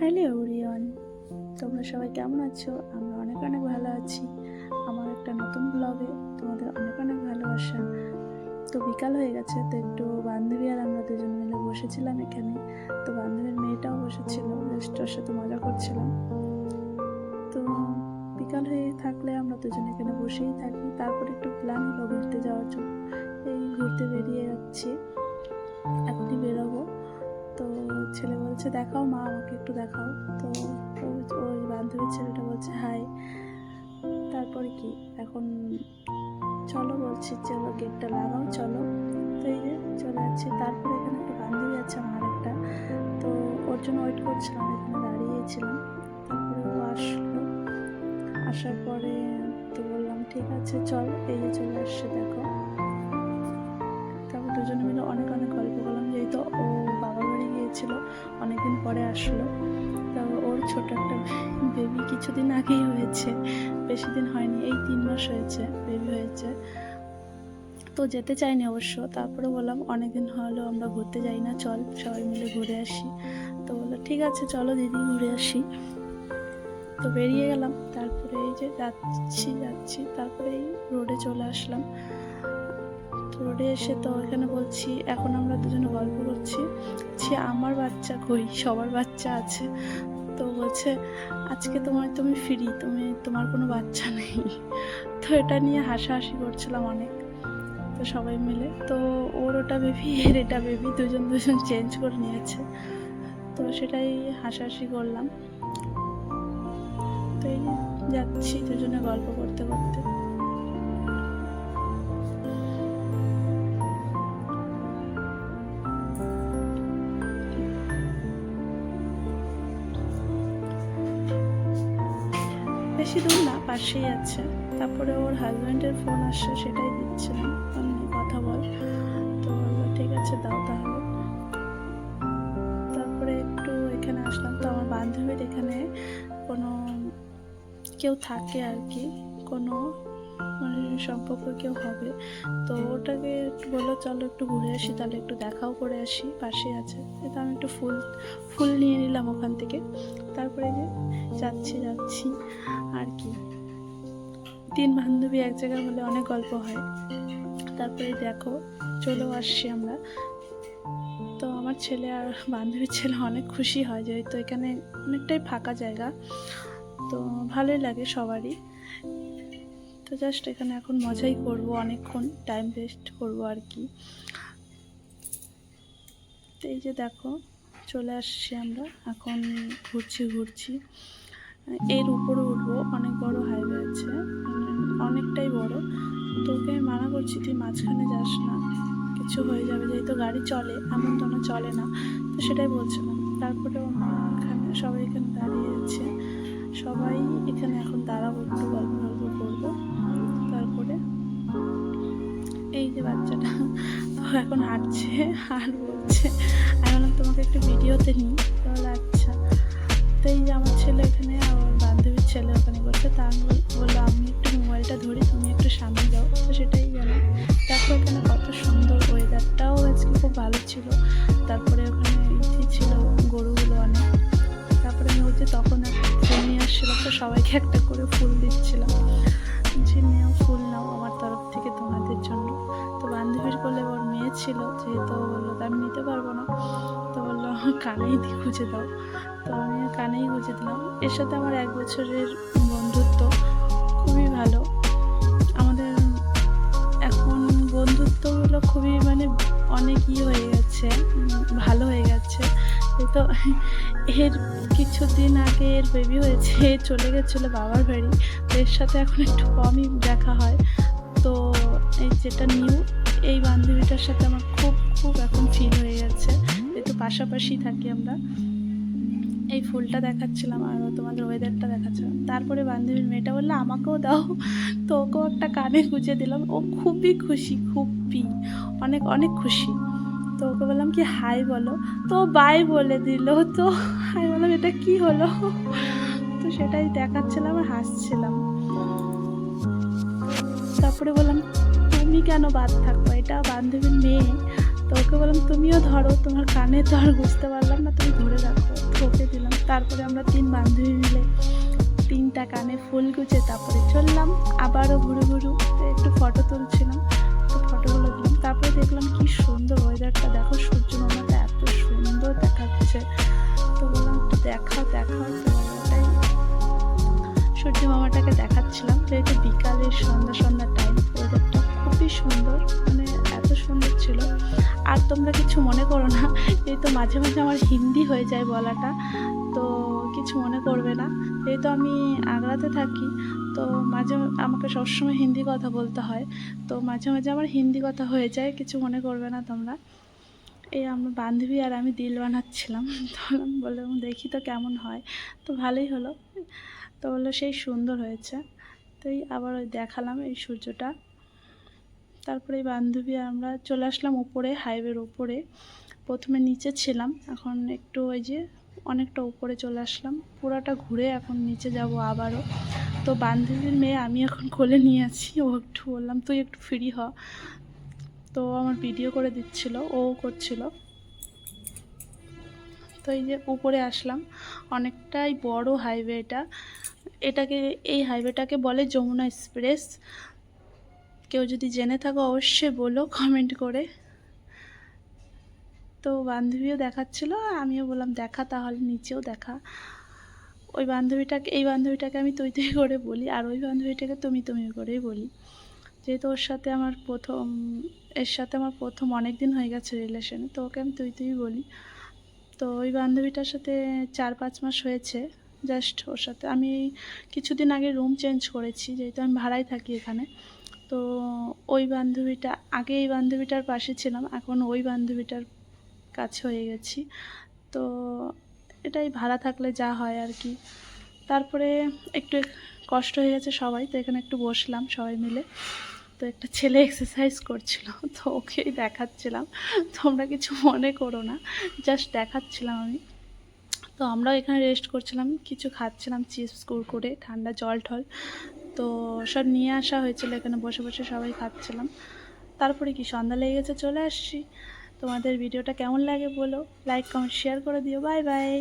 Hello everyone, তোমরা সবাই কেমন আছো? আমরা অনেক অনেক ভালো আছি। আমার একটা নতুন ব্লগে তোমাদের অনেক অনেক ভালোবাসা। তো বিকাল হয়ে গেছে, তো একটু বান্ধবী আর আমরা দুজন মিলে বসেছিলাম এখানে। তো বান্ধবীর মেয়েটাও বসেছিল, জাস্ট ওর সাথে মজা করছিলাম। তো বিকাল হয়ে থাকলে আমরা দুজন এখানে বসেই থাকি। তারপর একটু প্ল্যান হলো ঘুরতে যাওয়ার জন্য। এই ঘুরতে বেরিয়ে যাচ্ছি, এখনই বেরোবো। তো ছেলে বলছে দেখাও মা, আমাকে একটু দেখাও। তো ওই বান্ধবীর ছেলেটা বলছে হাই। তারপরে কি এখন চলো, বলছি চলো গেটটা লাগাও চলো। তো এই যে চলে যাচ্ছি। তারপরে এখানে একটা বান্ধবী আছে আমার একটা, তো ওর জন্য ওয়েট করছিলাম, এখানে দাঁড়িয়েছিলাম। তারপরে ও আসলো, আসার পরে তো বললাম ঠিক আছে চল। এই যে চলে আসছে দেখো। তারপর দুজনে মিলে অনেক অনেক গল্প করলাম, যেহেতু ও বাবার বাড়ি গিয়েছিল, অনেকদিন পরে আসলো। তারপর ওর ছোট একটা বেবি কিছুদিন আগেই হয়েছে, বেশি দিন হয়নি, এই 3 মাস হয়েছে বেবি হয়েছে। তো যেতে চাইনি অবশ্য। তারপরে বললাম অনেকদিন হলো আমরা ঘুরতে যাই না, চল সবাই মিলে ঘুরে আসি। তো বললো ঠিক আছে চলো দিদি ঘুরে আসি। তো বেরিয়ে গেলাম। তারপরে এই যে যাচ্ছি তারপরে এই রোডে চলে আসলাম। রোডে এসে তো এখানে বলছি, এখন আমরা দুজনে গল্প করছি আমার বাচ্চা কই, সবার বাচ্চা আছে। তো বলছে আজকে তুমি ফ্রি, তোমার কোনো বাচ্চা নেই। তো এটা নিয়ে হাসাহাসি করছিলাম অনেক, তো সবাই মিলে। তো ওর ওটা বেবি এর এটা বেবি, দুজন চেঞ্জ করে নিয়েছে। তো সেটাই হাসাহাসি করলাম। তো এই যাচ্ছি দুজনে গল্প করতে করতে। বেশি দূর না, পাশেই আছে। তারপরে ওর হাজব্যান্ডের ফোন আসছে, সেটাই দিচ্ছিলাম, কথা বল। তো বললো ঠিক আছে দাও তাহলে। তারপরে একটু এখানে আসলাম। তো আমার বান্ধবীর এখানে কোনো কেউ থাকে আর কি, কোনো মানে সম্পর্ক কেউ হবে। তো ওটাকে বললো চলো একটু ঘুরে আসি, তাহলে একটু দেখাও করে আসি, পাশে আছে। তো আমি একটু ফুল নিয়ে নিলাম ওখান থেকে। তারপরে যে যাচ্ছি আর কি। 3 বান্ধবী এক জায়গায় হলে অনেক গল্প হয়। তারপরে দেখো চলেও আসছি আমরা। তো আমার ছেলে আর বান্ধবীর ছেলে অনেক খুশি হয়, যেহেতু এখানে অনেকটাই ফাঁকা জায়গা, তো ভালোই লাগে সবারই। তো জাস্ট এখানে এখন মজাই করব, অনেকক্ষণ টাইম ওয়েস্ট করব আর কি। তো এই যে দেখো চলে আসছি আমরা, এখন ঘুরছি। এর উপরে উঠবো, অনেক বড় হাইওয়ে আছে, অনেকটাই বড়। তোকে মানা করছি তুই মাঝখানে যাস না, কিছু হয়ে যাবে, যেহেতু গাড়ি চলে, এমন তো না চলে না। তো সেটাই বলছিলাম। তারপরে এখানে সবাই এখানে দাঁড়িয়ে আছে, সবাই এখানে এখন দাঁড়াবো, একটু গল্প করবো। তারপরে এই যে বাচ্চাটা তো এখন হাঁটছে আর বলছে, আমি বললাম তোমাকে একটু ভিডিওতে নিই। তাহলে আচ্ছা। তো এই যে আমার ছেলে এখানে, আমার বান্ধবীর ছেলে ওখানে বলছে, তা আমি বললো আমি একটু মোবাইলটা ধরি, তুমি একটু সামনে যাও। তো সেটাই গেলাম। দেখো এখানে কত সুন্দর, ওয়েদারটাও আজকে খুব ভালো ছিল। তারপরে ওখানে ছিল গরুগুলো অনেক। তারপরে আমি হচ্ছে তখন একটা ফুল নিয়ে আসছিলাম, তো সবাইকে একটা করে ফুল দিচ্ছিলাম, যে নিয়েও ফুল নাও আমার তরফ থেকে তোমাদের জন্য। তো বান্ধবীর কোলে ওর মেয়ে ছিল, যেহেতু বললো আমি নিতে পারবো না, তো বললো আমার কানেই গুঁজে দাও। তো আমি কানেই গুঁজে দিলাম। এর সাথে আমার 1 বছরের বন্ধুত্ব, খুবই ভালো আমাদের এখন বন্ধুত্বগুলো, খুবই মানে অনেক হয়ে গেছে, ভালো হয়ে গেছে। তো এর কিছুদিন আগে এর বেবি হয়েছে, চলে গেছিলো বাবার বাড়ি, তো এর সাথে এখন একটু কমই দেখা হয়। তো এই যেটা নিউ, এই বান্ধবীটার সাথে আমার খুব এখন ফিল হয়ে গেছে, যেহেতু পাশাপাশি থাকি আমরা। এই ফুলটা দেখাচ্ছিলাম আর তোমাদের ওয়েদারটা দেখাচ্ছিলাম। তারপরে বান্ধবীর মেয়েটা বললো আমাকেও দাও, তো ওকেও একটা কানে গুঁজে দিলাম। ও খুবই খুশি, অনেক খুশি। তো ওকে বললাম কি হাই বলো, তো বাই বলে দিল। তো আমি বললাম এটা কি হলো। তো সেটাই দেখাচ্ছিলাম আর হাসছিলাম। তারপরে বললাম তুমি কেন বাদ থাকবো, এটা বান্ধবীর মেয়ে। তো ওকে বললাম তুমিও ধরো, তোমার কানে তো আর বুঝতে পারলাম না, তুমি ধরে রাখো। তো ওকে দিলাম। তারপরে আমরা 3 বান্ধবী মিলে 3টা কানে ফুল গুজে তারপরে চললাম আবারও ঘুরু ঘুরু, একটু ফটো তুলছিলাম, তো ফটোগুলো দিলাম। তারপরে দেখলাম কি সুন্দর ওয়েদারটা, দেখো সূর্য মামাটা এত সুন্দর দেখাচ্ছে। তো বললাম একটু দেখাও দেখাও, তো ওটাই সূর্য মামাটাকে দেখাচ্ছিলাম। যেহেতু বিকালের সন্ধ্যা সন্ধ্যা টাইম, ওয়েদারটা খুবই সুন্দর, মানে এত সুন্দর ছিল। আর তোমরা কিছু মনে করো না, এই তো মাঝে মাঝে আমার হিন্দি হয়ে যায় বলাটা, তো কিছু মনে করবে না। যেহেতু আমি আগ্রাতে থাকি, তো মাঝে আমাকে সবসময় হিন্দি কথা বলতে হয়, তো মাঝে মাঝে আমার হিন্দি কথা হয়ে যায়, কিছু মনে করবে না তোমরা। এই আমার বান্ধবী আর আমি দিল বানাচ্ছিলাম, তো বললাম দেখি তো কেমন হয়, তো ভালোই হলো। তো বললো সেই সুন্দর হয়েছে। তো এই আবার ওই দেখালাম এই সূর্যটা। তারপরে এই বান্ধবী আর আমরা চলে আসলাম উপরে, হাইওয়ের উপরে। প্রথমে নিচে ছিলাম, এখন একটু ওই যে অনেকটা উপরে চলে আসলাম, পুরাটা ঘুরে এখন নিচে যাব আবারও। তো বান্ধবীর মেয়ে আমি এখন কোলে নিয়ে আছি, ও একটু বললাম তুই একটু ফ্রি হ, তো আমার ভিডিও করে দিচ্ছিল, ও করছিল। তো এই যে উপরে আসলাম, অনেকটাই বড় হাইওয়ে এটা, এই হাইওয়েটাকে বলে যমুনা এক্সপ্রেস। কেউ যদি জেনে থাকো অবশ্যই বলো কমেন্ট করে। তো বান্ধবীও দেখাচ্ছিল, আর আমিও বললাম দেখা তাহলে নিচেও দেখা। এই বান্ধবীটাকে আমি তুই তুই করে বলি, আর ওই বান্ধবীটাকে তুমি তুমি করেই বলি, যেহেতু এর সাথে আমার প্রথম অনেক দিন হয়ে গেছে রিলেশনে, তো ওকে আমি তুই তুই বলি। তো ওই বান্ধবীটার সাথে 4-5 মাস হয়েছে জাস্ট। ওর সাথে আমি কিছুদিন আগে রুম চেঞ্জ করেছি, যেহেতু আমি ভাড়ায় থাকি এখানে। তো এই বান্ধবীটার পাশে ছিলাম, এখন ওই বান্ধবীটার কাছে হয়ে গেছি। তো এটাই ভাড়া থাকলে যা হয় আর কি। তারপরে একটু কষ্ট হয়ে গেছে সবাই, তো এখানে একটু বসলাম সবাই মিলে। তো একটা ছেলে এক্সারসাইজ করছিল, তো ওকেই দেখাচ্ছিলাম, তোমরা কিছু মনে করো না, জাস্ট দেখাচ্ছিলাম আমি। তো আমরাও এখানে রেস্ট করছিলাম, কিছু খাচ্ছিলাম, চিপস কুরকুরে ঠান্ডা জল টল, তো সব নিয়ে আসা হয়েছিল, এখানে বসে বসে সবাই খাচ্ছিলাম। তারপরে কি সন্ধ্যা লেগে গেছে, চলে আসছি। তোমাদের ভিডিওটা কেমন লাগে বলো, লাইক কমেন্ট শেয়ার করে দিও। Bye bye.